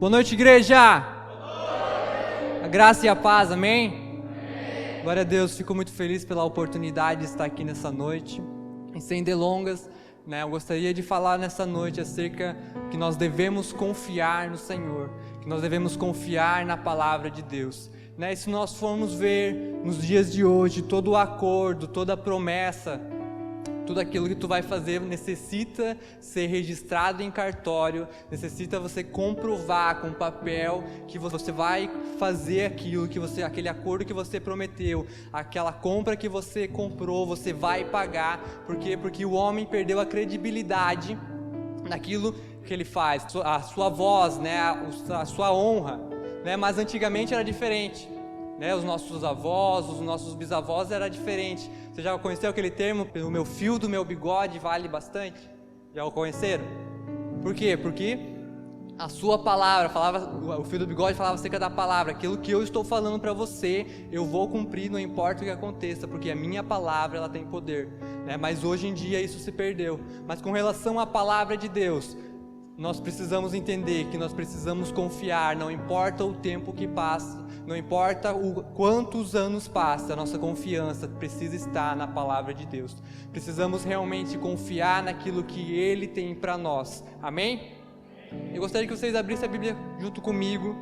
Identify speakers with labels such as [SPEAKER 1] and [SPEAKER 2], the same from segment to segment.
[SPEAKER 1] Boa noite, igreja! A graça e a paz, amém? Glória a Deus, fico muito feliz pela oportunidade de estar aqui nessa noite. E sem delongas, eu gostaria de falar nessa noite acerca que nós devemos confiar no Senhor, que nós devemos confiar na palavra de Deus. E se nós formos ver nos dias de hoje, todo o acordo, toda a promessa, tudo aquilo que tu vai fazer necessita ser registrado em cartório, necessita você comprovar com papel que você vai fazer aquele acordo que você prometeu, aquela compra que você comprou, você vai pagar. Por quê? Porque o homem perdeu a credibilidade naquilo que ele faz, a sua voz, a sua honra, mas antigamente era diferente. Os nossos avós, os nossos bisavós era diferente. Você já conheceu aquele termo, o meu fio do meu bigode vale bastante? Já o conheceram? Por quê? Porque a sua palavra, o fio do bigode falava acerca da palavra, aquilo que eu estou falando para você, eu vou cumprir, não importa o que aconteça, porque a minha palavra ela tem poder. Mas hoje em dia isso se perdeu. Mas com relação à palavra de Deus, nós precisamos entender que nós precisamos confiar, não importa o tempo que passa, não importa quantos anos passam, a nossa confiança precisa estar na palavra de Deus. Precisamos realmente confiar naquilo que Ele tem para nós. Amém? Eu gostaria que vocês abrissem a Bíblia junto comigo,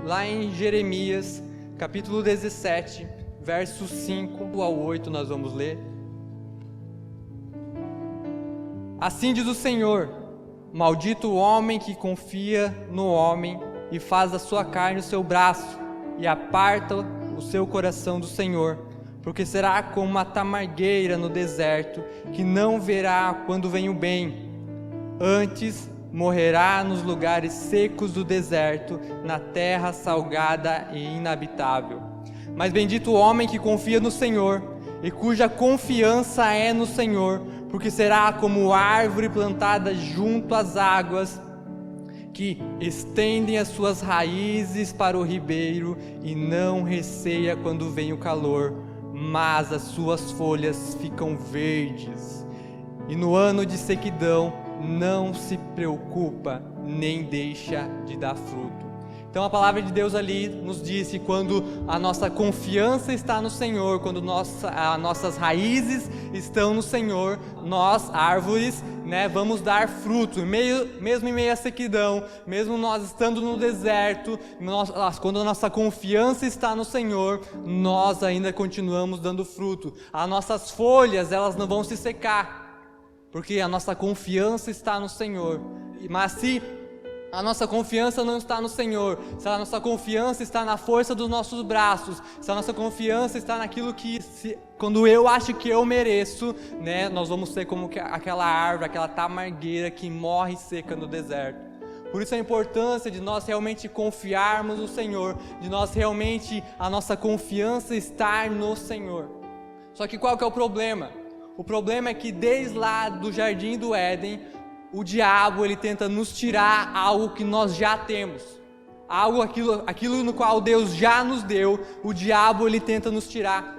[SPEAKER 1] lá em Jeremias, capítulo 17, versos 5 ao 8, nós vamos ler. Assim diz o Senhor: maldito o homem que confia no homem e faz da sua carne o seu braço, e aparta o seu coração do Senhor, porque será como uma tamargueira no deserto, que não verá quando vem o bem. Antes morrerá nos lugares secos do deserto, na terra salgada e inabitável. Mas bendito o homem que confia no Senhor, e cuja confiança é no Senhor, porque será como árvore plantada junto às águas, que estendem as suas raízes para o ribeiro e não receia quando vem o calor, mas as suas folhas ficam verdes. E no ano de sequidão não se preocupa, nem deixa de dar fruto. Então a palavra de Deus ali nos diz que quando a nossa confiança está no Senhor, quando as nossas raízes estão no Senhor, nós, árvores, vamos dar fruto, mesmo em meio à sequidão, mesmo nós estando no deserto, quando a nossa confiança está no Senhor, nós ainda continuamos dando fruto. As nossas folhas, elas não vão se secar, porque a nossa confiança está no Senhor. Mas se a nossa confiança não está no Senhor, se a nossa confiança está na força dos nossos braços, se a nossa confiança está naquilo que, quando eu acho que eu mereço, nós vamos ser como aquela árvore, aquela tamargueira que morre seca no deserto. Por isso a importância de nós realmente confiarmos no Senhor, de nós realmente, a nossa confiança estar no Senhor. Só que qual que é o problema? O problema é que desde lá do Jardim do Éden, o diabo ele tenta nos tirar algo que nós já temos, aquilo no qual Deus já nos deu. O diabo ele tenta nos tirar,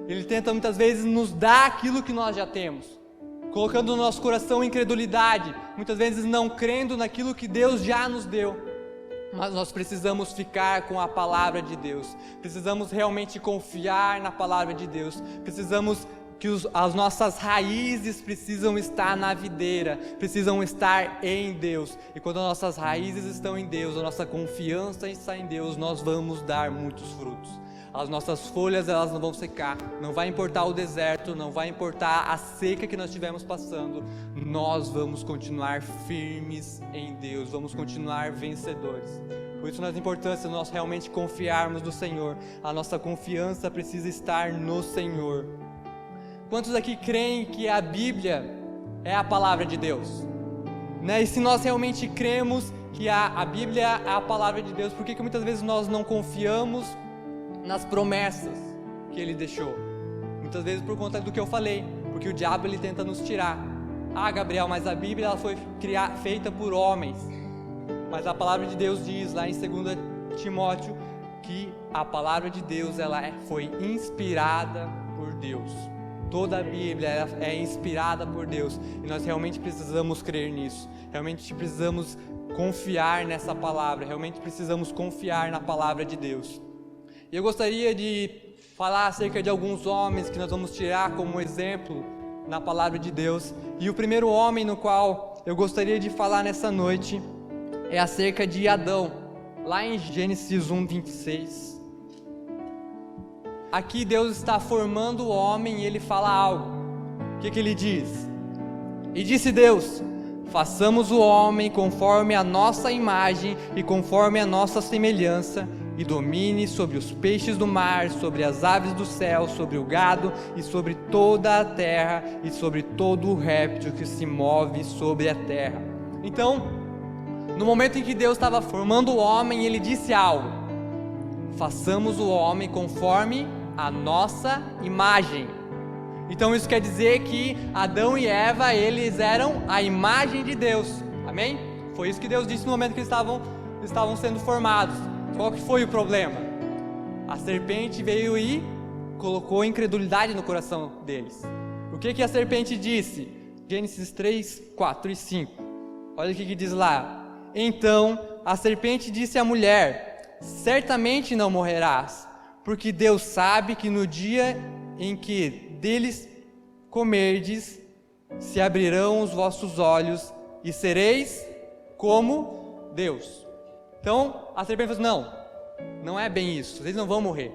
[SPEAKER 1] ele tenta muitas vezes nos dar aquilo que nós já temos, colocando no nosso coração incredulidade, muitas vezes não crendo naquilo que Deus já nos deu. Mas nós precisamos ficar com a palavra de Deus, precisamos realmente confiar na palavra de Deus, precisamos que as nossas raízes precisam estar na videira, precisam estar em Deus. E quando as nossas raízes estão em Deus, a nossa confiança está em Deus, nós vamos dar muitos frutos. As nossas folhas elas não vão secar, não vai importar o deserto, não vai importar a seca que nós estivermos passando, nós vamos continuar firmes em Deus, vamos continuar vencedores. Por isso, a importância de nós realmente confiarmos no Senhor, a nossa confiança precisa estar no Senhor. Quantos aqui creem que a Bíblia é a palavra de Deus? E se nós realmente cremos que a Bíblia é a palavra de Deus, por que muitas vezes nós não confiamos nas promessas que Ele deixou? Muitas vezes por conta do que eu falei, porque o diabo ele tenta nos tirar. Gabriel, mas a Bíblia ela foi feita por homens. Mas a palavra de Deus diz lá em 2 Timóteo que a palavra de Deus ela foi inspirada por Deus. Toda a Bíblia é inspirada por Deus e nós realmente precisamos crer nisso. Realmente precisamos confiar nessa palavra, realmente precisamos confiar na palavra de Deus. E eu gostaria de falar acerca de alguns homens que nós vamos tirar como exemplo na palavra de Deus. E o primeiro homem no qual eu gostaria de falar nessa noite é acerca de Adão, lá em Gênesis 1:26. Aqui Deus está formando o homem e ele fala algo. O que ele diz? E disse Deus: façamos o homem conforme a nossa imagem e conforme a nossa semelhança, e domine sobre os peixes do mar, sobre as aves do céu, sobre o gado e sobre toda a terra e sobre todo o réptil que se move sobre a terra. Então, no momento em que Deus estava formando o homem, ele disse algo: façamos o homem conforme a nossa imagem. Então isso quer dizer que Adão e Eva, eles eram a imagem de Deus, amém? Foi isso que Deus disse no momento que eles estavam sendo formados. Qual que foi o problema? A serpente veio e colocou incredulidade no coração deles. O que a serpente disse? Gênesis 3, 4 e 5. Olha o que diz lá. Então a serpente disse à mulher: certamente não morrerás, porque Deus sabe que no dia em que deles comerdes, se abrirão os vossos olhos e sereis como Deus. Então a serpente falou: não é bem isso, vocês não vão morrer.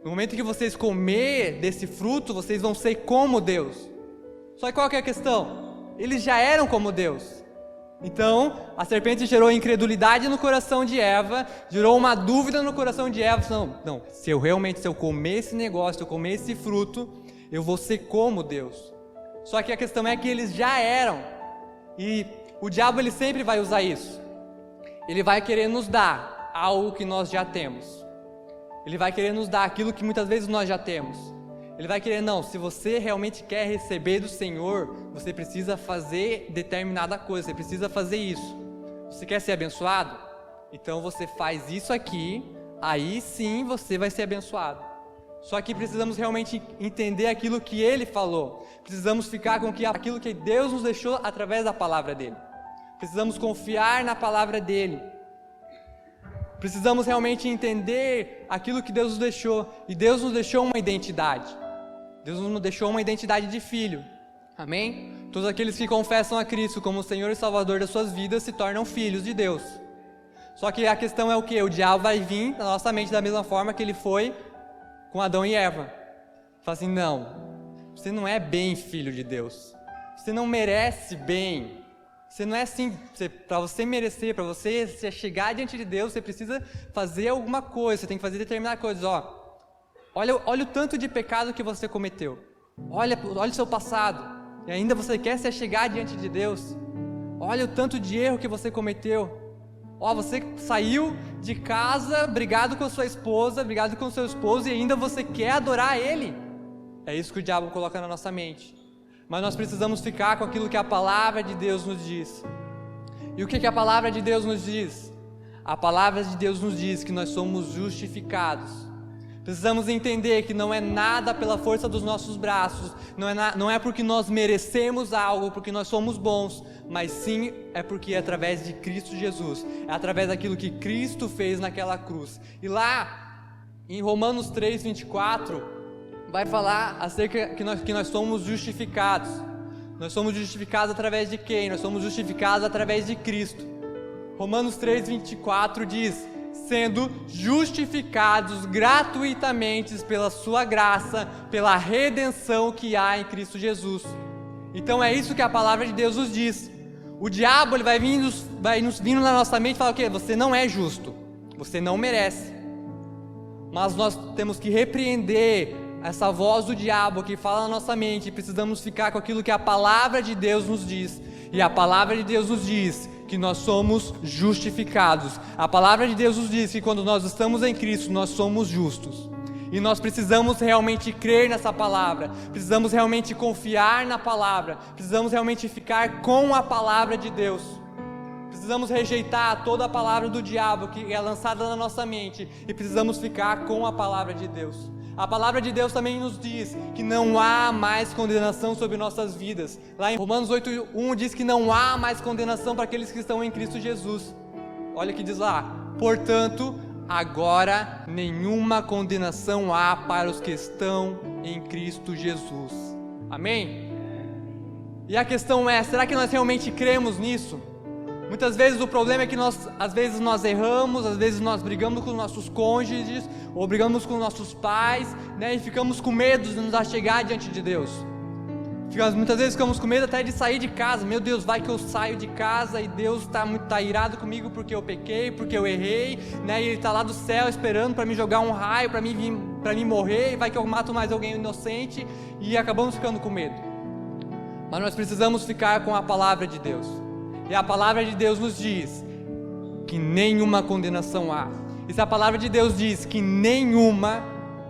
[SPEAKER 1] No momento que vocês comer desse fruto, vocês vão ser como Deus. Só que qual que é a questão? Eles já eram como Deus. Então a serpente gerou incredulidade no coração de Eva, gerou uma dúvida no coração de Eva. Não, se eu comer esse negócio, se eu comer esse fruto, eu vou ser como Deus. Só que a questão é que eles já eram. E o diabo, ele sempre vai usar isso. Ele vai querer nos dar algo que nós já temos. Ele vai querer nos dar aquilo que muitas vezes nós já temos. Ele vai querer, se você realmente quer receber do Senhor, você precisa fazer determinada coisa, você precisa fazer isso. Você quer ser abençoado? Então você faz isso aqui, aí sim você vai ser abençoado. Só que precisamos realmente entender aquilo que Ele falou. Precisamos ficar com aquilo que Deus nos deixou através da palavra dEle. Precisamos confiar na palavra dEle. Precisamos realmente entender aquilo que Deus nos deixou. E Deus nos deixou uma identidade. Deus nos deixou uma identidade de filho. Amém? Todos aqueles que confessam a Cristo como o Senhor e Salvador das suas vidas se tornam filhos de Deus. Só que a questão é o quê? O diabo vai vir na nossa mente da mesma forma que ele foi com Adão e Eva. Fala assim: você não é bem filho de Deus. Você não merece bem. Você não é assim. Para você merecer, para você chegar diante de Deus, você precisa fazer alguma coisa. Você tem que fazer determinada coisa. Olha o tanto de pecado que você cometeu. Olha o seu passado. E ainda você quer se chegar diante de Deus. Olha o tanto de erro que você cometeu. Você saiu de casa, brigado com sua esposa, brigado com seu esposo, e ainda você quer adorar Ele. É isso que o diabo coloca na nossa mente. Mas nós precisamos ficar com aquilo que a palavra de Deus nos diz. E o que a palavra de Deus nos diz? A palavra de Deus nos diz que nós somos justificados. Precisamos entender que não é nada pela força dos nossos braços, não é porque nós merecemos algo, porque nós somos bons, mas sim é porque é através de Cristo Jesus, é através daquilo que Cristo fez naquela cruz. E lá, em Romanos 3:24, vai falar acerca que nós somos justificados. Nós somos justificados através de quem? Nós somos justificados através de Cristo. Romanos 3:24 diz: sendo justificados gratuitamente pela sua graça, pela redenção que há em Cristo Jesus. Então é isso que a palavra de Deus nos diz. O diabo, ele vai nos vindo na nossa mente e falar o quê? Você não é justo, você não merece. Mas nós temos que repreender essa voz do diabo que fala na nossa mente, e precisamos ficar com aquilo que a palavra de Deus nos diz. E a palavra de Deus nos diz que nós somos justificados. A palavra de Deus nos diz que quando nós estamos em Cristo, nós somos justos. E nós precisamos realmente crer nessa palavra, precisamos realmente confiar na palavra, precisamos realmente ficar com a palavra de Deus. Precisamos rejeitar toda a palavra do diabo que é lançada na nossa mente, e precisamos ficar com a palavra de Deus. A palavra de Deus também nos diz que não há mais condenação sobre nossas vidas. Lá em Romanos 8:1 diz que não há mais condenação para aqueles que estão em Cristo Jesus. Olha o que diz lá: portanto, agora nenhuma condenação há para os que estão em Cristo Jesus. Amém? E a questão é, será que nós realmente cremos nisso? Muitas vezes o problema é que às vezes nós erramos, às vezes nós brigamos com nossos cônjuges, ou brigamos com nossos pais, né, e ficamos com medo de nos achegar diante de Deus. Muitas vezes ficamos com medo até de sair de casa. Meu Deus, vai que eu saio de casa e Deus está irado comigo porque eu pequei, porque eu errei, né, e Ele está lá do céu esperando para me jogar um raio, para mim morrer, e vai que eu mato mais alguém inocente, e acabamos ficando com medo. Mas nós precisamos ficar com a palavra de Deus. E a palavra de Deus nos diz que nenhuma condenação há. E se a palavra de Deus diz que nenhuma,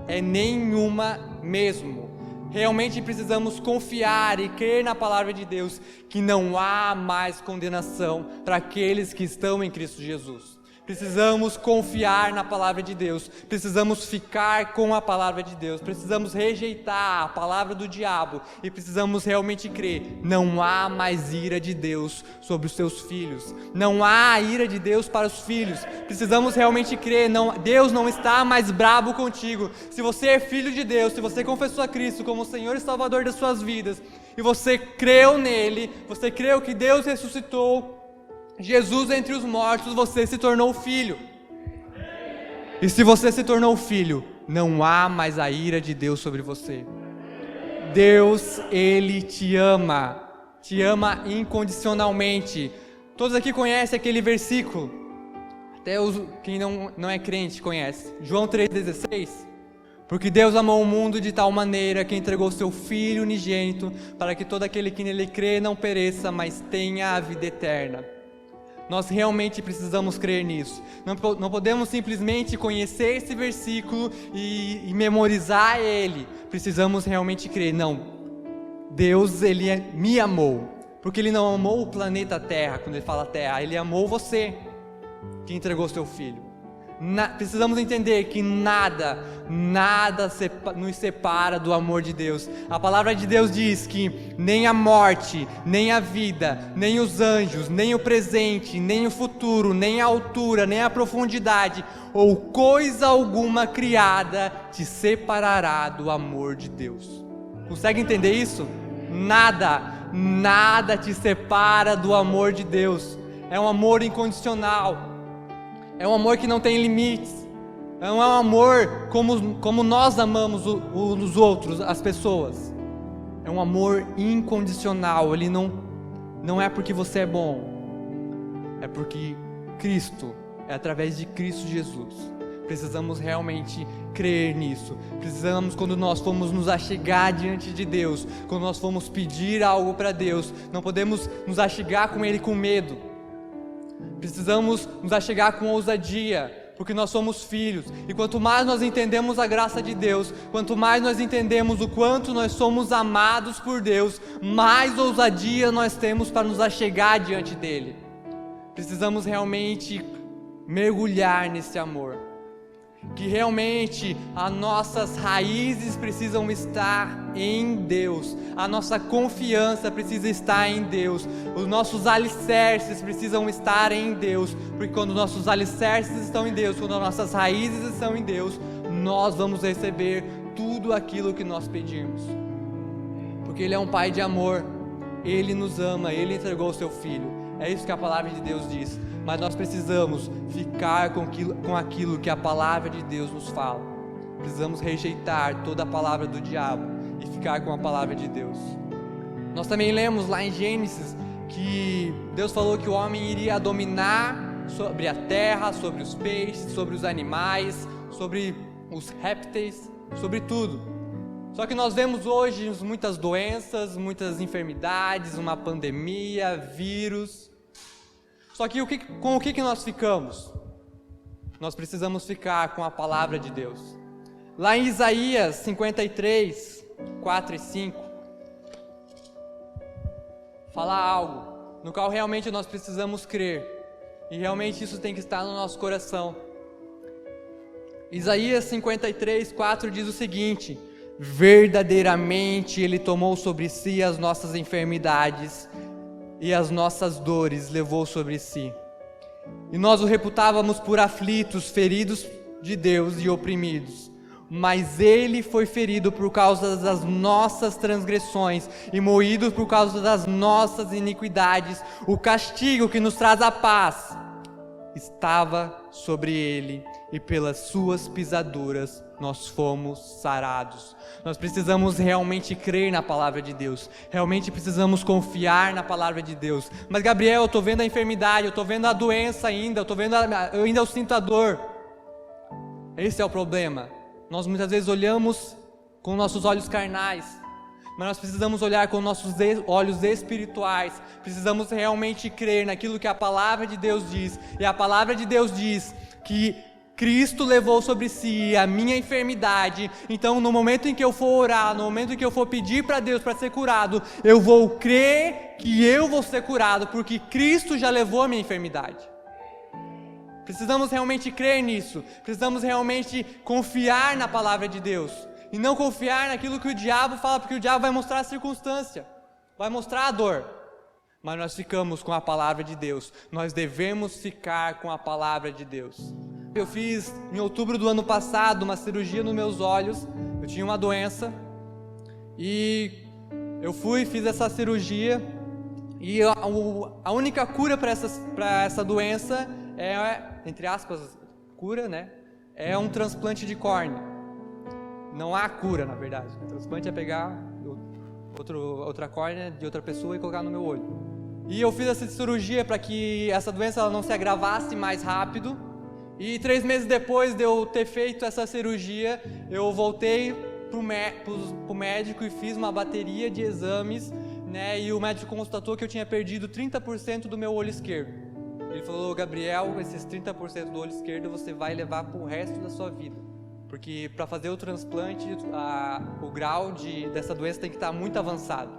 [SPEAKER 1] é nenhuma mesmo. Realmente precisamos confiar e crer na palavra de Deus que não há mais condenação para aqueles que estão em Cristo Jesus. Precisamos confiar na palavra de Deus, precisamos ficar com a palavra de Deus, precisamos rejeitar a palavra do diabo e precisamos realmente crer, não há mais ira de Deus sobre os seus filhos, não há ira de Deus para os filhos, precisamos realmente crer, Deus não está mais bravo contigo. Se você é filho de Deus, se você confessou a Cristo como o Senhor e Salvador das suas vidas, e você creu nele, você creu que Deus ressuscitou Jesus entre os mortos, você se tornou filho. E se você se tornou filho, não há mais a ira de Deus sobre você. Deus, Ele te ama incondicionalmente. Todos aqui conhecem aquele versículo, até quem não é crente conhece, João 3,16. Porque Deus amou o mundo de tal maneira que entregou seu Filho unigênito, para que todo aquele que nele crê não pereça, mas tenha a vida eterna. Nós realmente precisamos crer nisso. Não podemos simplesmente conhecer esse versículo e memorizar ele. Precisamos realmente crer. Não, Deus, Ele me amou. Porque Ele não amou o planeta Terra, quando Ele fala Terra. Ele amou você, que entregou seu Filho. Precisamos entender que nada nos separa do amor de Deus. A palavra de Deus diz que nem a morte, nem a vida, nem os anjos, nem o presente, nem o futuro, nem a altura, nem a profundidade, ou coisa alguma criada te separará do amor de Deus. Consegue entender isso? Nada te separa do amor de Deus. É um amor incondicional. É um amor que não tem limites. É um amor como nós amamos os outros, as pessoas. É um amor incondicional. Ele não é porque você é bom. É porque Cristo, é através de Cristo Jesus. Precisamos realmente crer nisso. Precisamos, quando nós formos nos achegar diante de Deus, quando nós formos pedir algo para Deus, não podemos nos achegar com Ele com medo. Precisamos nos achegar com ousadia, porque nós somos filhos. E quanto mais nós entendemos a graça de Deus, quanto mais nós entendemos o quanto nós somos amados por Deus, mais ousadia nós temos para nos achegar diante dEle. Precisamos realmente mergulhar nesse amor. Que realmente as nossas raízes precisam estar em Deus, a nossa confiança precisa estar em Deus, os nossos alicerces precisam estar em Deus, porque quando nossos alicerces estão em Deus, quando as nossas raízes estão em Deus, nós vamos receber tudo aquilo que nós pedimos, porque Ele é um Pai de amor, Ele nos ama, Ele entregou o seu Filho. É isso que a palavra de Deus diz. Mas nós precisamos ficar com aquilo que a palavra de Deus nos fala. Precisamos rejeitar toda a palavra do diabo e ficar com a palavra de Deus. Nós também lemos lá em Gênesis que Deus falou que o homem iria dominar sobre a terra, sobre os peixes, sobre os animais, sobre os répteis, sobre tudo. Só que nós vemos hoje muitas doenças, muitas enfermidades, uma pandemia, vírus. Só que com o que nós ficamos? Nós precisamos ficar com a palavra de Deus. Lá em Isaías 53, 4 e 5, fala algo no qual realmente nós precisamos crer. E realmente isso tem que estar no nosso coração. Isaías 53:4 diz o seguinte: verdadeiramente Ele tomou sobre si as nossas enfermidades e as nossas dores levou sobre si. E nós o reputávamos por aflitos, feridos de Deus e oprimidos. Mas Ele foi ferido por causa das nossas transgressões e moído por causa das nossas iniquidades. O castigo que nos traz a paz estava sobre Ele, e pelas suas pisaduras nós fomos sarados. Nós precisamos realmente crer na palavra de Deus, realmente precisamos confiar na palavra de Deus. Mas Gabriel, eu estou vendo a enfermidade, eu estou vendo a doença ainda, eu ainda sinto a dor. Esse é o problema. Nós muitas vezes olhamos com nossos olhos carnais, mas nós precisamos olhar com nossos olhos espirituais. Precisamos realmente crer naquilo que a palavra de Deus diz. E a palavra de Deus diz que Cristo levou sobre si a minha enfermidade. Então, no momento em que eu for orar, no momento em que eu for pedir para Deus para ser curado, eu vou crer que eu vou ser curado, porque Cristo já levou a minha enfermidade. Precisamos realmente crer nisso. Precisamos realmente confiar na palavra de Deus. E não confiar naquilo que o diabo fala, porque o diabo vai mostrar a circunstância, vai mostrar a dor. Mas nós ficamos com a palavra de Deus. Nós devemos ficar com a palavra de Deus. Eu fiz em outubro do ano passado uma cirurgia nos meus olhos. Eu tinha uma doença e eu fiz essa cirurgia. E a única cura para essa doença é, entre aspas, cura, né? É um transplante de córnea. Não há cura, na verdade. O transplante é pegar outra córnea de outra pessoa e colocar no meu olho. E eu fiz essa cirurgia para que essa doença ela não se agravasse mais rápido. E 3 meses depois de eu ter feito essa cirurgia, eu voltei pro médico e fiz uma bateria de exames, né? E o médico constatou que eu tinha perdido 30% do meu olho esquerdo. Ele falou: Gabriel, esses 30% do olho esquerdo você vai levar pro resto da sua vida. Porque para fazer o transplante, o grau dessa doença tem que estar muito avançado.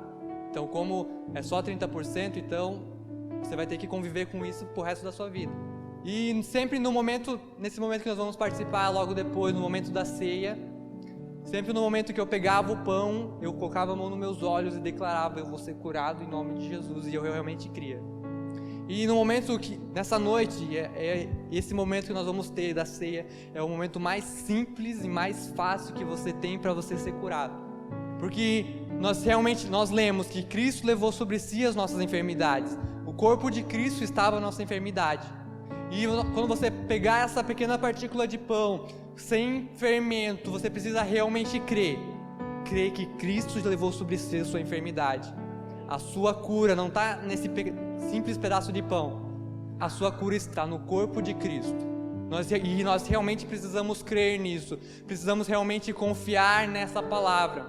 [SPEAKER 1] Então, como é só 30%, então você vai ter que conviver com isso pro resto da sua vida. E sempre nesse momento que nós vamos participar, logo depois, no momento da ceia, sempre no momento que eu pegava o pão, eu colocava a mão nos meus olhos e declarava: eu vou ser curado em nome de Jesus, e eu realmente cria. E no momento nessa noite, esse momento que nós vamos ter da ceia, é o momento mais simples e mais fácil que você tem para você ser curado. Porque nós lemos que Cristo levou sobre si as nossas enfermidades. O corpo de Cristo estava na nossa enfermidade. E quando você pegar essa pequena partícula de pão, sem fermento, você precisa realmente crer. Crer que Cristo levou sobre si a sua enfermidade. A sua cura não está nesse simples pedaço de pão. A sua cura está no corpo de Cristo. E nós realmente precisamos crer nisso. Precisamos realmente confiar nessa palavra.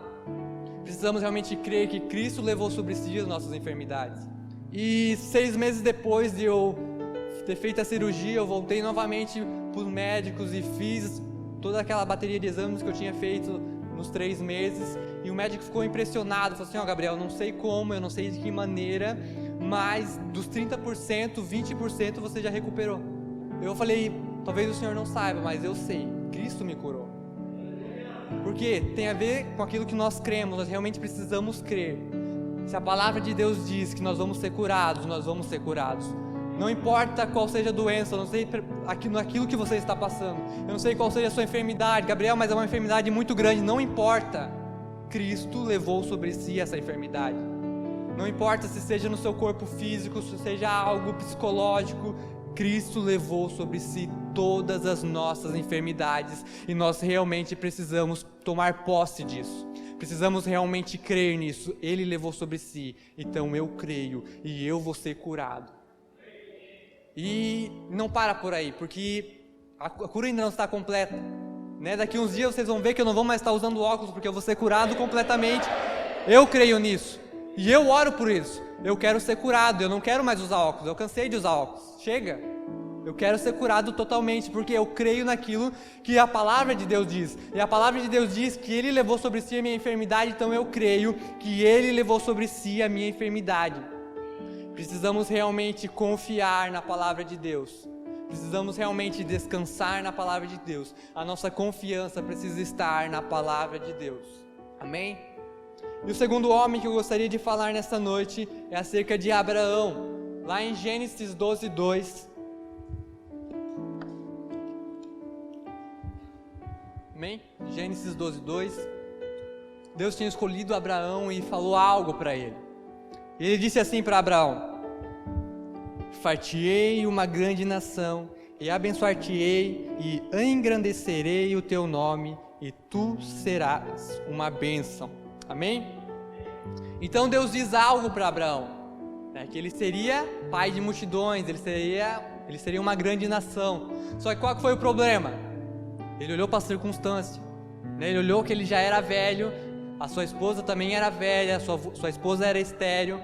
[SPEAKER 1] Precisamos realmente crer que Cristo levou sobre si as nossas enfermidades. E 6 meses depois de eu ter feito a cirurgia, eu voltei novamente para os médicos e fiz toda aquela bateria de exames que eu tinha feito nos 3 meses. E o médico ficou impressionado, falou assim: Gabriel, eu não sei como, eu não sei de que maneira, mas dos 30%, 20% você já recuperou. Eu falei: talvez o senhor não saiba, mas eu sei, Cristo me curou. Porque tem a ver com aquilo que nós cremos, nós realmente precisamos crer. Se a palavra de Deus diz que nós vamos ser curados, nós vamos ser curados. Não importa qual seja a doença, eu não sei aquilo que você está passando, eu não sei qual seja a sua enfermidade, Gabriel, mas é uma enfermidade muito grande, não importa. Cristo levou sobre si essa enfermidade. Não importa se seja no seu corpo físico, se seja algo psicológico, Cristo levou sobre si todas as nossas enfermidades e nós realmente precisamos tomar posse disso. Precisamos realmente crer nisso. Ele levou sobre si, então eu creio e eu vou ser curado. E não para por aí, porque a cura ainda não está completa, né? Daqui uns dias vocês vão ver que eu não vou mais estar usando óculos, porque eu vou ser curado completamente. Eu creio nisso e eu oro por isso. Eu quero ser curado, eu não quero mais usar óculos, eu cansei de usar óculos, chega. Eu quero ser curado totalmente, porque eu creio naquilo que a palavra de Deus diz. E a palavra de Deus diz que Ele levou sobre si a minha enfermidade, então eu creio que Ele levou sobre si a minha enfermidade. Precisamos realmente confiar na palavra de Deus. Precisamos realmente descansar na palavra de Deus. A nossa confiança precisa estar na palavra de Deus. Amém? E o segundo homem que eu gostaria de falar nesta noite é acerca de Abraão. Lá em Gênesis 12:2. Amém? Gênesis 12:2. Deus tinha escolhido Abraão e falou algo para ele. Ele disse assim para Abraão: far-te-ei uma grande nação, e abençoar-te-ei, e engrandecerei o teu nome, e tu serás uma bênção. Amém? Então Deus diz algo para Abraão, né, que ele seria pai de multidões, ele seria uma grande nação. Só que qual que foi o problema? Ele olhou para a circunstância, né? Ele olhou que ele já era velho, a sua esposa também era velha, sua esposa era estéril.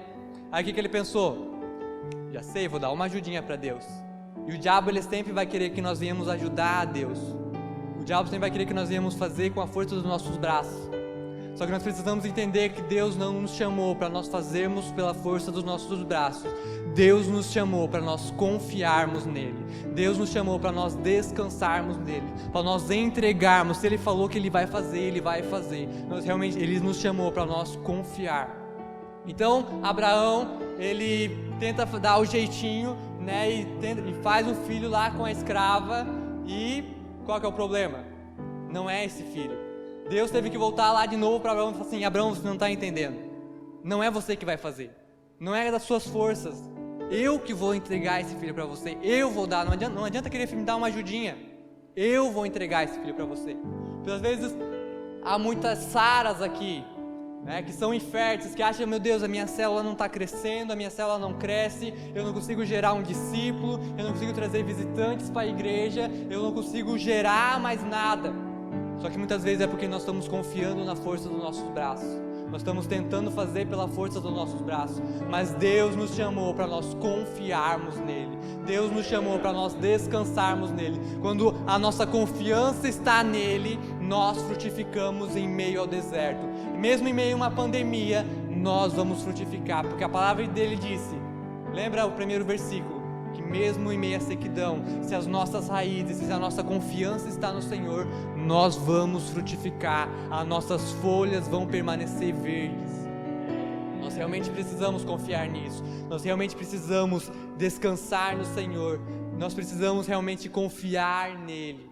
[SPEAKER 1] Aí o que ele pensou? Já sei, vou dar uma ajudinha para Deus. E o diabo, ele sempre vai querer que nós venhamos ajudar a Deus. O diabo sempre vai querer que nós venhamos fazer com a força dos nossos braços. Só que nós precisamos entender que Deus não nos chamou para nós fazermos pela força dos nossos braços. Deus nos chamou para nós confiarmos nele. Deus nos chamou para nós descansarmos nele, para nós entregarmos. Se ele falou que ele vai fazer, ele vai fazer. Ele nos chamou para nós confiar. Então, Abraão, ele tenta dar o jeitinho, né, e faz um filho lá com a escrava. E qual que é o problema? Não é esse filho. Deus teve que voltar lá de novo para Abraão e falar assim: Abraão, você não está entendendo. Não é você que vai fazer. Não é das suas forças. Eu que vou entregar esse filho para você. Eu vou dar. Não adianta querer me dar uma ajudinha. Eu vou entregar esse filho para você. Porque às vezes há muitas Saras aqui, né, que são inférteis, que acham: meu Deus, a minha célula não está crescendo, a minha célula não cresce, eu não consigo gerar um discípulo, eu não consigo trazer visitantes para a igreja, eu não consigo gerar mais nada. Só que muitas vezes é porque nós estamos confiando na força dos nossos braços. Nós estamos tentando fazer pela força dos nossos braços. Mas Deus nos chamou para nós confiarmos nele. Deus nos chamou para nós descansarmos nele. Quando a nossa confiança está nele, nós frutificamos em meio ao deserto. Mesmo em meio a uma pandemia, nós vamos frutificar. Porque a palavra dele disse, lembra o primeiro versículo? Que mesmo em meio à sequidão, se as nossas raízes, se a nossa confiança está no Senhor, nós vamos frutificar, as nossas folhas vão permanecer verdes. Nós realmente precisamos confiar nisso, nós realmente precisamos descansar no Senhor, nós precisamos realmente confiar nele.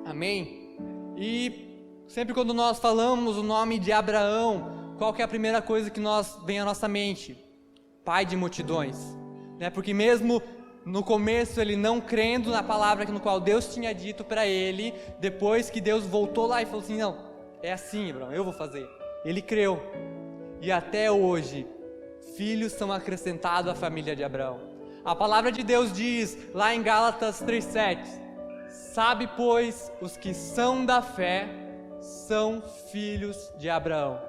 [SPEAKER 1] Amém? E sempre quando nós falamos o nome de Abraão, qual que é a primeira coisa que vem à nossa mente? Pai de multidões. Porque mesmo no começo ele não crendo na palavra no qual Deus tinha dito para ele, depois que Deus voltou lá e falou assim: não, é assim, Abraão, eu vou fazer. Ele creu. E até hoje, filhos são acrescentados à família de Abraão. A palavra de Deus diz lá em Gálatas 3:7: sabe, pois, os que são da fé são filhos de Abraão.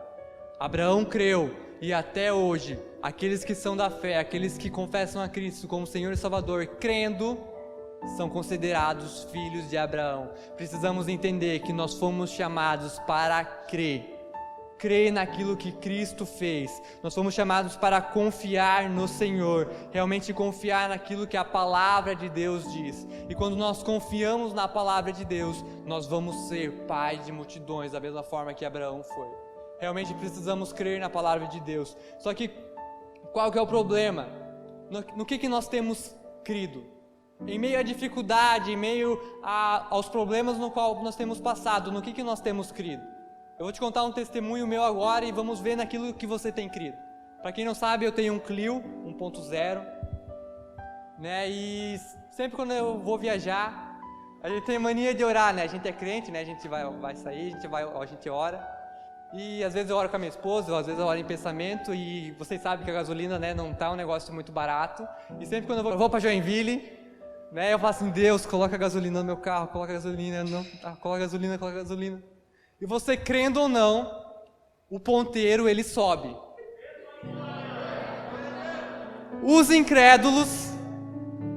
[SPEAKER 1] Abraão creu. E até hoje, aqueles que são da fé, aqueles que confessam a Cristo como Senhor e Salvador, crendo, são considerados filhos de Abraão. Precisamos entender que nós fomos chamados para crer naquilo que Cristo fez. Nós fomos chamados para confiar no Senhor, realmente confiar naquilo que a palavra de Deus diz. E quando nós confiamos na palavra de Deus, nós vamos ser pai de multidões, da mesma forma que Abraão foi. Realmente precisamos crer na palavra de Deus. Só que qual que é o problema? No que nós temos crido? Em meio à dificuldade, em meio aos problemas no qual nós temos passado, no que nós temos crido? Eu vou te contar um testemunho meu agora e vamos ver naquilo que você tem crido. Para quem não sabe, eu tenho um Clio 1.0, né? E sempre quando eu vou viajar, a gente tem mania de orar, né? A gente é crente, né? A gente vai sair, a gente ora. E às vezes eu oro com a minha esposa, às vezes eu oro em pensamento, e vocês sabem que a gasolina, né, não tá um negócio muito barato. E sempre quando eu vou para Joinville, né, eu falo assim: Deus, coloca gasolina no meu carro, coloca gasolina, coloca gasolina. E você crendo ou não, o ponteiro ele sobe. Os incrédulos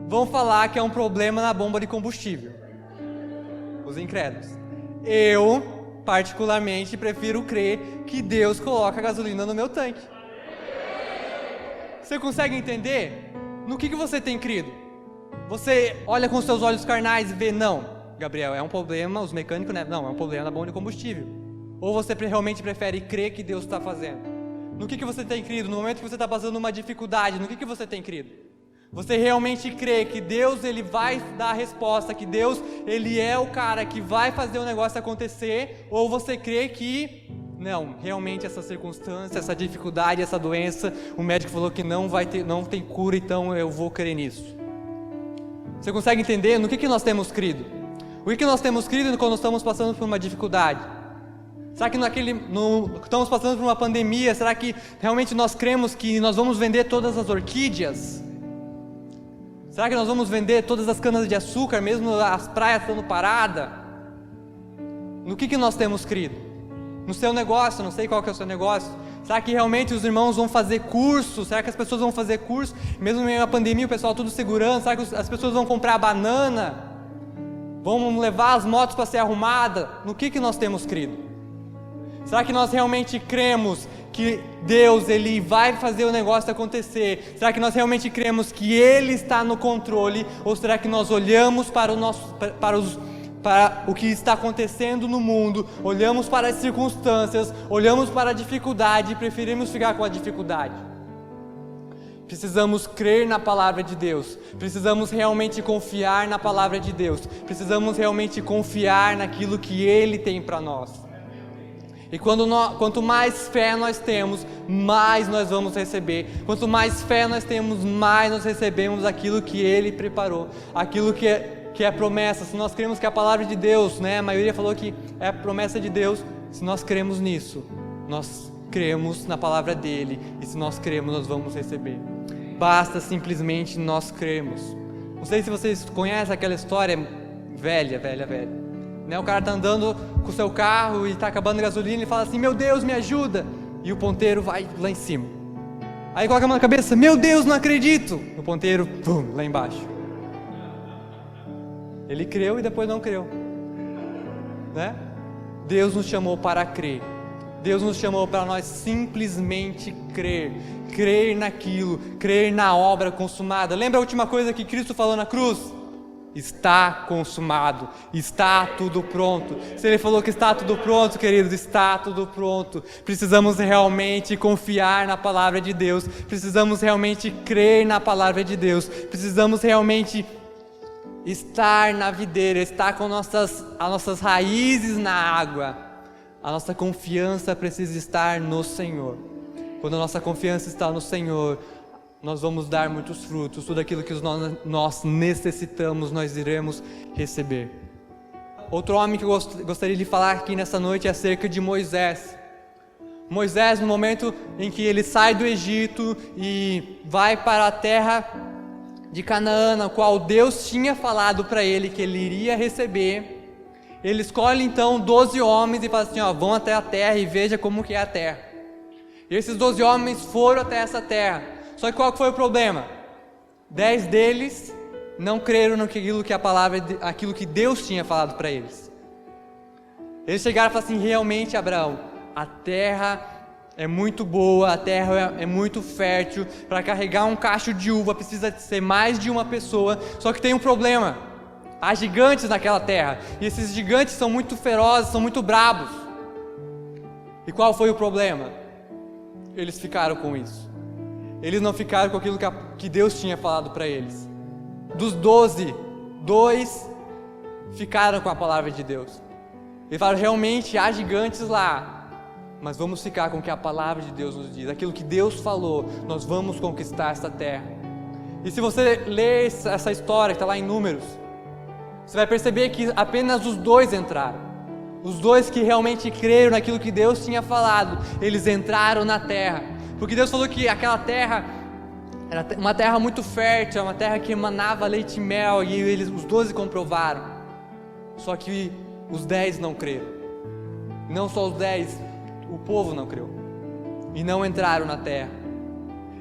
[SPEAKER 1] vão falar que é um problema na bomba de combustível. Os incrédulos. Eu particularmente prefiro crer que Deus coloca gasolina no meu tanque. Você consegue entender? No que você tem crido? Você olha com seus olhos carnais e vê, não, Gabriel, é um problema, os mecânicos, né? Não, é um problema da bomba de combustível. Ou você realmente prefere crer que Deus está fazendo? No que você tem crido? No momento que você está passando uma dificuldade, no que você tem crido? Você realmente crê que Deus, Ele vai dar a resposta, que Deus, Ele é o cara que vai fazer o negócio acontecer? Ou você crê que, não, realmente essa circunstância, essa dificuldade, essa doença, o médico falou que não tem cura, então eu vou crer nisso? Você consegue entender no que nós temos crido? O que nós temos crido quando estamos passando por uma dificuldade? Será que estamos passando por uma pandemia? Será que realmente nós cremos que nós vamos vender todas as orquídeas? Será que nós vamos vender todas as canas de açúcar, mesmo as praias estando paradas? No que nós temos crido? No seu negócio, não sei qual que é o seu negócio. Será que realmente os irmãos vão fazer curso? Será que as pessoas vão fazer curso? Mesmo meio a pandemia, o pessoal tudo segurando. Será que as pessoas vão comprar banana? Vão levar as motos para ser arrumada? No que nós temos crido? Será que nós realmente cremos que Deus, Ele vai fazer o negócio acontecer? Será que nós realmente cremos que Ele está no controle? Ou será que nós olhamos para o que está acontecendo no mundo, olhamos para as circunstâncias, olhamos para a dificuldade e preferimos ficar com a dificuldade? Precisamos crer na palavra de Deus, precisamos realmente confiar na palavra de Deus, precisamos realmente confiar naquilo que Ele tem para nós. E quanto mais fé nós temos, mais nós vamos receber. Quanto mais fé nós temos, mais nós recebemos aquilo que Ele preparou, aquilo que é promessa. Se nós cremos que a palavra de Deus, né, a maioria falou que é a promessa de Deus, se nós cremos nisso, nós cremos na palavra dEle, e se nós cremos, nós vamos receber. Basta simplesmente nós cremos. Não sei se vocês conhecem aquela história velha. Né, o cara está andando com o seu carro e está acabando a gasolina e fala assim, meu Deus, me ajuda, e o ponteiro vai lá em cima. Aí coloca a mão na cabeça, meu Deus, não acredito, o ponteiro, pum, lá embaixo. Ele creu e depois não creu, né? Deus nos chamou para crer, Deus nos chamou para nós simplesmente crer naquilo, crer na obra consumada. Lembra a última coisa que Cristo falou na cruz? Está consumado, está tudo pronto. Se Ele falou que está tudo pronto, queridos, está tudo pronto. Precisamos realmente confiar na palavra de Deus, precisamos realmente crer na palavra de Deus, precisamos realmente estar na videira, estar com as nossas raízes na água. A nossa confiança precisa estar no Senhor. Quando a nossa confiança está no Senhor, nós vamos dar muitos frutos, tudo aquilo que nós necessitamos, nós iremos receber. Outro homem que eu gostaria de falar aqui nessa noite é acerca de Moisés. Moisés, no momento em que ele sai do Egito e vai para a terra de Canaã, na qual Deus tinha falado para ele que ele iria receber, ele escolhe então 12 homens e fala assim, vão até a terra e veja como que é a terra. E esses 12 homens foram até essa terra. Só que qual foi o problema? 10 deles não creram naquilo que aquilo que Deus tinha falado para eles. Eles chegaram e falaram assim, realmente, Abraão, a terra é muito boa, a terra é muito fértil, para carregar um cacho de uva precisa ser mais de uma pessoa, só que tem um problema, há gigantes naquela terra, e esses gigantes são muito ferozes, são muito brabos. E qual foi o problema? Eles ficaram com isso. Eles não ficaram com aquilo que Deus tinha falado para eles. Dos 12, 2 ficaram com a palavra de Deus. Eles falaram, realmente há gigantes lá, mas vamos ficar com o que a palavra de Deus nos diz. Aquilo que Deus falou, nós vamos conquistar essa terra. E se você ler essa história que está lá em Números, você vai perceber que apenas os 2 entraram. Os 2 que realmente creram naquilo que Deus tinha falado, eles entraram na terra. Porque Deus falou que aquela terra era uma terra muito fértil, uma terra que emanava leite e mel, e os 12 comprovaram. Só que os 10 não creram. Não só os 10, o povo não creu. E não entraram na terra.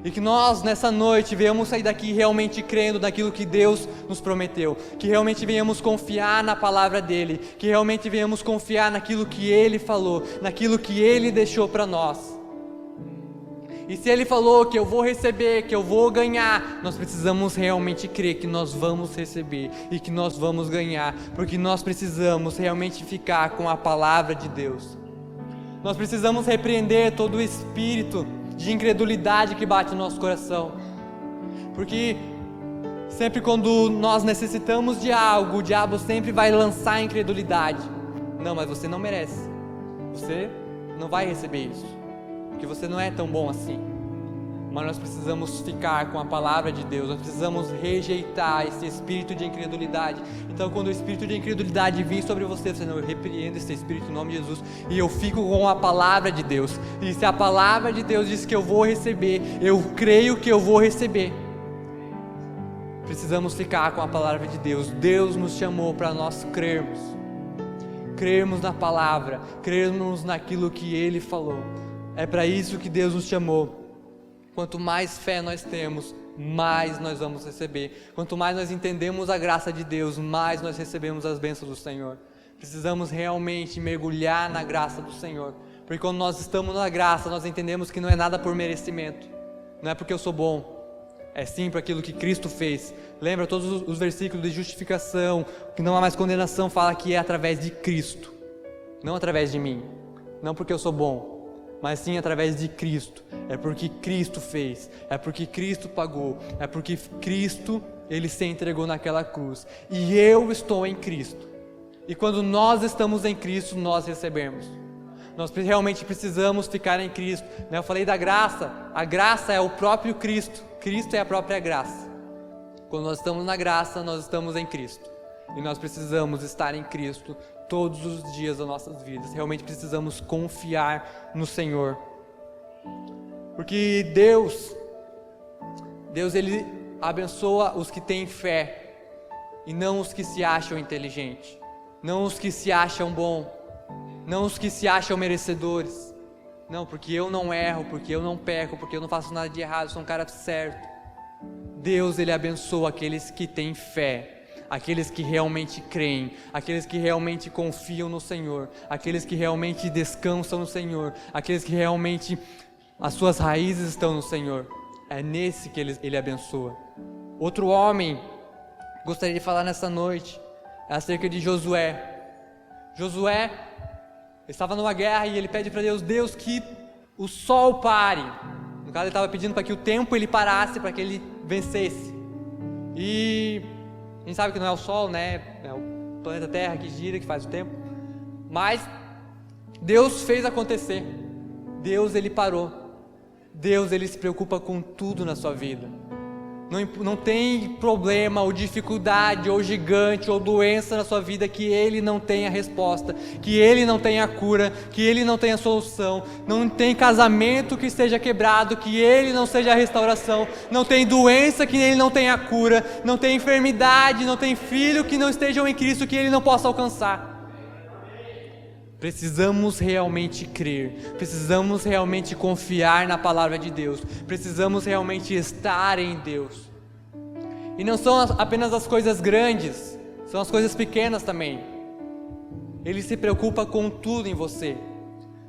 [SPEAKER 1] E que nós, nessa noite, venhamos sair daqui realmente crendo naquilo que Deus nos prometeu. Que realmente venhamos confiar na palavra dEle. Que realmente venhamos confiar naquilo que Ele falou, naquilo que Ele deixou para nós. E se Ele falou que eu vou receber, que eu vou ganhar, nós precisamos realmente crer que nós vamos receber e que nós vamos ganhar, porque nós precisamos realmente ficar com a palavra de Deus. Nós precisamos repreender todo o espírito de incredulidade que bate no nosso coração, porque sempre quando nós necessitamos de algo, o diabo sempre vai lançar a incredulidade. Não, mas você não merece, você não vai receber isso, porque você não é tão bom assim. Mas nós precisamos ficar com a palavra de Deus, nós precisamos rejeitar esse espírito de incredulidade. Então quando o espírito de incredulidade vir sobre você, você não, eu repreendo esse espírito em nome de Jesus, e eu fico com a palavra de Deus. E se a palavra de Deus diz que eu vou receber, eu creio que eu vou receber. Precisamos ficar com a palavra de Deus. Deus nos chamou para nós crermos na palavra, crermos naquilo que Ele falou. É para isso que Deus nos chamou. Quanto mais fé nós temos, mais nós vamos receber. Quanto mais nós entendemos a graça de Deus, mais nós recebemos as bênçãos do Senhor. Precisamos realmente mergulhar na graça do Senhor, porque quando nós estamos na graça, nós entendemos que não é nada por merecimento, não é porque eu sou bom, é sim por aquilo que Cristo fez. Lembra todos os versículos de justificação, que não há mais condenação, fala que é através de Cristo, não através de mim, não porque eu sou bom, mas sim através de Cristo. É porque Cristo fez, é porque Cristo pagou, é porque Cristo, Ele se entregou naquela cruz, e eu estou em Cristo. E quando nós estamos em Cristo, nós recebemos. Nós realmente precisamos ficar em Cristo. Eu falei da graça, a graça é o próprio Cristo, Cristo é a própria graça. Quando nós estamos na graça, nós estamos em Cristo, e nós precisamos estar em Cristo todos os dias das nossas vidas. Realmente precisamos confiar no Senhor, porque Deus Ele abençoa os que têm fé, e não os que se acham inteligentes, não os que se acham bons, não os que se acham merecedores. Não, porque eu não erro, porque eu não peco, porque eu não faço nada de errado, sou um cara certo. Deus, Ele abençoa aqueles que têm fé, aqueles que realmente creem, aqueles que realmente confiam no Senhor, aqueles que realmente descansam no Senhor, aqueles que realmente as suas raízes estão no Senhor. É nesse que Ele abençoa. Outro homem gostaria de falar nessa noite é acerca de Josué. Josué estava numa guerra e ele pede para Deus, Deus, que o sol pare. No caso, ele estava pedindo para que o tempo ele parasse, para que ele vencesse. E a gente sabe que não é o sol, né? É o planeta Terra que gira, que faz o tempo. Mas Deus fez acontecer. Deus, Ele parou. Deus, Ele se preocupa com tudo na sua vida. Não tem problema, ou dificuldade, ou gigante, ou doença na sua vida que Ele não tenha resposta, que Ele não tenha cura, que Ele não tenha solução. Não tem casamento que esteja quebrado, que Ele não seja a restauração. Não tem doença que Ele não tenha cura. Não tem enfermidade, não tem filho que não estejam em Cristo, que Ele não possa alcançar. Precisamos realmente crer, precisamos realmente confiar na palavra de Deus, precisamos realmente estar em Deus. E não são apenas as coisas grandes, são as coisas pequenas também. Ele se preocupa com tudo em você.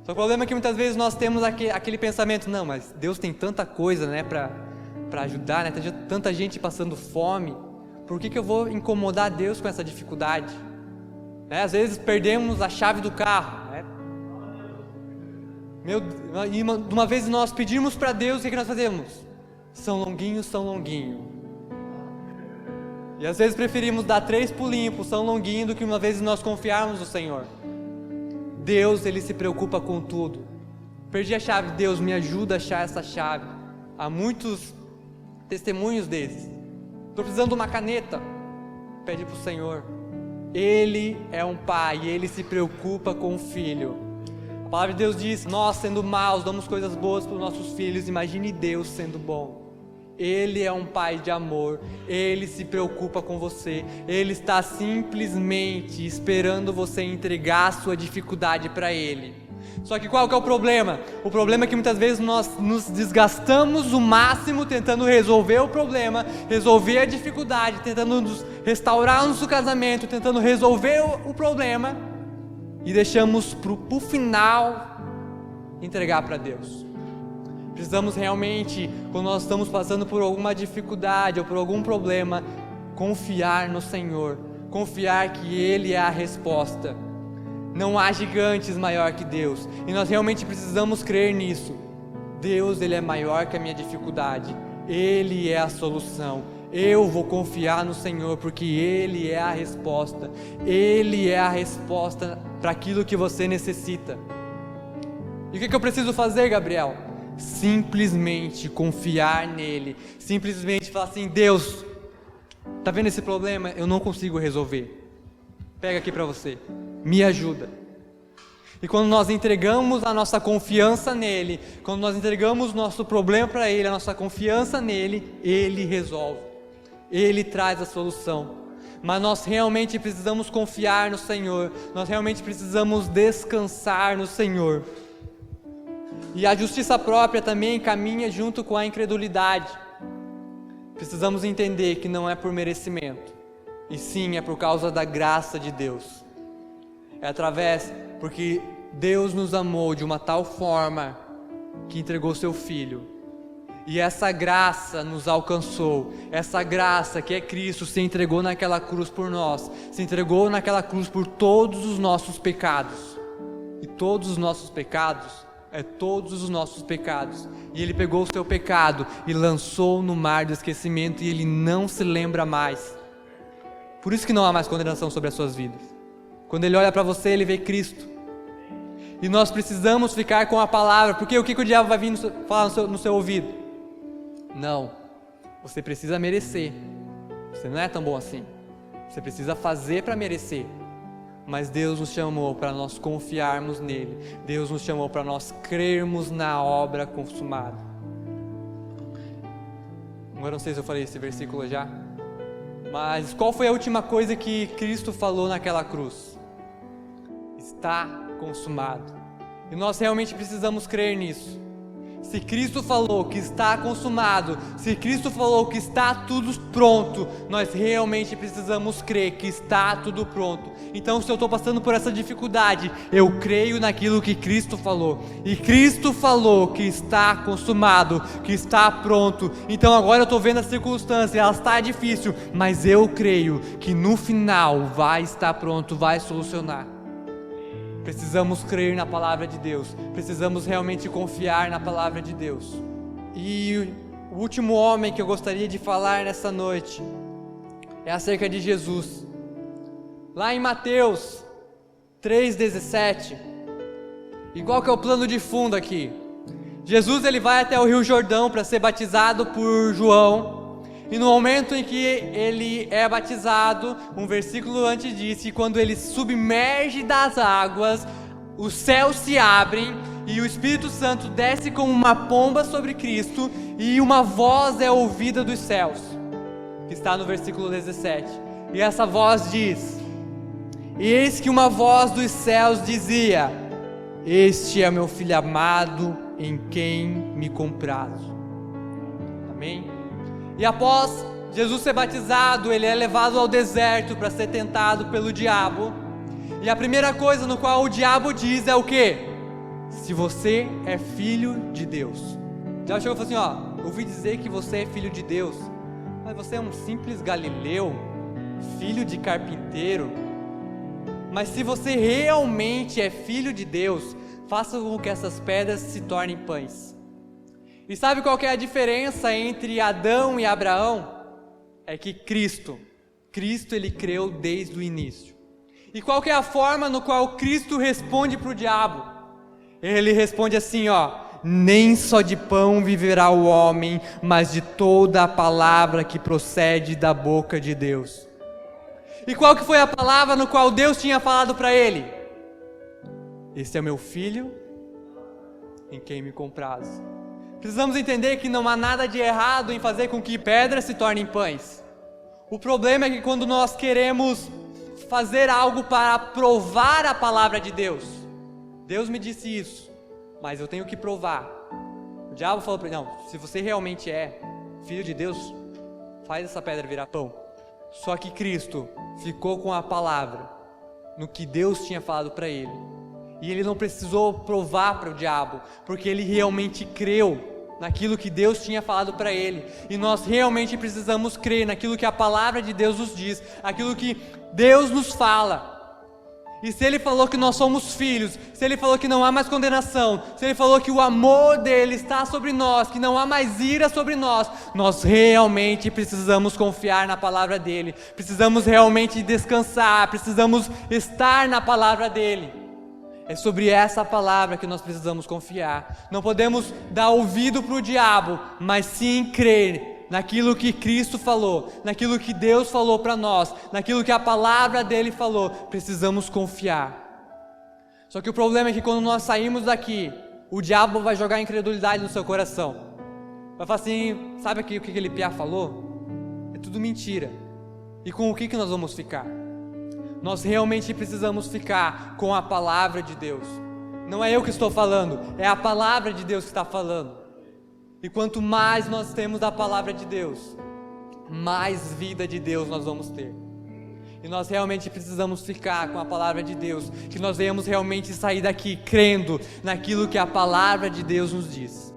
[SPEAKER 1] Só que o problema é que muitas vezes nós temos aquele pensamento, não, mas Deus tem tanta coisa, né, para ajudar, né, tem tanta gente passando fome, por que eu vou incomodar Deus com essa dificuldade? Às vezes perdemos a chave do carro, né? E uma vez nós pedimos para Deus, o que nós fazemos? São Longuinho, São Longuinho. E às vezes preferimos dar 3 pulinhos para São Longuinho do que uma vez nós confiarmos no Senhor. Deus, Ele se preocupa com tudo. Perdi a chave, Deus me ajuda a achar essa chave. Há muitos testemunhos desses. Estou precisando de uma caneta, pede para o Senhor. Ele é um pai e Ele se preocupa com o filho. A palavra de Deus diz, nós sendo maus damos coisas boas para os nossos filhos, imagine Deus sendo bom. Ele é um pai de amor, Ele se preocupa com você, Ele está simplesmente esperando você entregar a sua dificuldade para Ele. Só que qual que é o problema? O problema é que muitas vezes nós nos desgastamos o máximo tentando resolver o problema, resolver a dificuldade, tentando nos restaurar o nosso casamento, tentando resolver o problema, e deixamos pro final entregar para Deus. Precisamos realmente, quando nós estamos passando por alguma dificuldade ou por algum problema, confiar no Senhor, confiar que Ele é a resposta. Não há gigantes maior que Deus, e nós realmente precisamos crer nisso. Deus, Ele é maior que a minha dificuldade, Ele é a solução. Eu vou confiar no Senhor, porque Ele é a resposta. Ele é a resposta para aquilo que você necessita. E o que eu preciso fazer, Gabriel? Simplesmente confiar nele. Simplesmente falar assim: Deus, tá vendo esse problema? Eu não consigo resolver. Pega aqui para você, me ajuda. E quando nós entregamos a nossa confiança nele, quando nós entregamos o nosso problema para ele, a nossa confiança nele, ele resolve. Ele traz a solução. Mas nós realmente precisamos confiar no Senhor. Nós realmente precisamos descansar no Senhor. E a justiça própria também caminha junto com a incredulidade. Precisamos entender que não é por merecimento, e sim é por causa da graça de Deus. Porque Deus nos amou de uma tal forma que entregou seu Filho. E essa graça nos alcançou, essa graça que é Cristo se entregou naquela cruz por nós, se entregou naquela cruz por todos os nossos pecados. E todos os nossos pecados, todos os nossos pecados. E Ele pegou o seu pecado e lançou no mar do esquecimento, e Ele não se lembra mais. Por isso que não há mais condenação sobre as suas vidas. Quando Ele olha para você, Ele vê Cristo. E nós precisamos ficar com a palavra, porque o que o diabo vai vir falar no seu ouvido? Não, você precisa merecer, você não é tão bom assim, você precisa fazer para merecer. Mas Deus nos chamou para nós confiarmos nele, Deus nos chamou para nós crermos na obra consumada. Agora não sei se eu falei esse versículo já, mas qual foi a última coisa que Cristo falou naquela cruz? Está consumado. E nós realmente precisamos crer nisso. Se Cristo falou que está consumado, se Cristo falou que está tudo pronto, nós realmente precisamos crer que está tudo pronto. Então, se eu estou passando por essa dificuldade, eu creio naquilo que Cristo falou. E Cristo falou que está consumado, que está pronto. Então agora eu estou vendo a circunstância, ela está difícil, mas eu creio que no final vai estar pronto, vai solucionar. Precisamos crer na palavra de Deus, precisamos realmente confiar na palavra de Deus. E o último homem que eu gostaria de falar nessa noite é acerca de Jesus. Lá em Mateus 3,17, igual que é o plano de fundo aqui, Jesus ele vai até o Rio Jordão para ser batizado por João. E no momento em que ele é batizado, um versículo antes diz que quando ele submerge das águas, os céus se abrem e o Espírito Santo desce como uma pomba sobre Cristo e uma voz é ouvida dos céus, que está no versículo 17. E essa voz diz: eis que uma voz dos céus dizia: este é o meu Filho amado, em quem me comprazo. Amém? E após Jesus ser batizado, ele é levado ao deserto para ser tentado pelo diabo. E a primeira coisa no qual o diabo diz é o quê? Se você é filho de Deus. O diabo chegou e falou assim: ouvi dizer que você é filho de Deus, mas você é um simples galileu, filho de carpinteiro. Mas se você realmente é filho de Deus, faça com que essas pedras se tornem pães. E sabe qual que é a diferença entre Adão e Abraão? É que Cristo ele creu desde o início. E qual que é a forma no qual Cristo responde para o diabo? Ele responde assim, nem só de pão viverá o homem, mas de toda a palavra que procede da boca de Deus. E qual que foi a palavra no qual Deus tinha falado para ele? Este é o meu filho, em quem me comprazo. Precisamos entender que não há nada de errado em fazer com que pedras se tornem pães. O problema é que quando nós queremos fazer algo para provar a palavra de Deus, Deus me disse isso, mas eu tenho que provar. O diabo falou para ele: não, se você realmente é filho de Deus, faz essa pedra virar pão. Só que Cristo ficou com a palavra no que Deus tinha falado para ele. E ele não precisou provar para o diabo, porque ele realmente creu. naquilo que Deus tinha falado para ele. E nós realmente precisamos crer naquilo que a palavra de Deus nos diz, aquilo que Deus nos fala. E se Ele falou que nós somos filhos, se Ele falou que não há mais condenação, se Ele falou que o amor dEle está sobre nós, que não há mais ira sobre nós, nós realmente precisamos confiar na palavra dEle, precisamos realmente descansar, precisamos estar na palavra dEle. É sobre essa palavra que nós precisamos confiar. Não podemos dar ouvido para o diabo, mas sim crer naquilo que Cristo falou, naquilo que Deus falou para nós, naquilo que a palavra dele falou. Precisamos confiar. Só que o problema é que quando nós saímos daqui, o diabo vai jogar incredulidade no seu coração. Vai falar assim, sabe o que aquele piá falou? É tudo mentira. E com o que nós vamos ficar? Nós realmente precisamos ficar com a palavra de Deus. Não é eu que estou falando, é a palavra de Deus que está falando. E quanto mais nós temos da palavra de Deus, mais vida de Deus nós vamos ter. E nós realmente precisamos ficar com a palavra de Deus, que nós venhamos realmente sair daqui crendo naquilo que a palavra de Deus nos diz.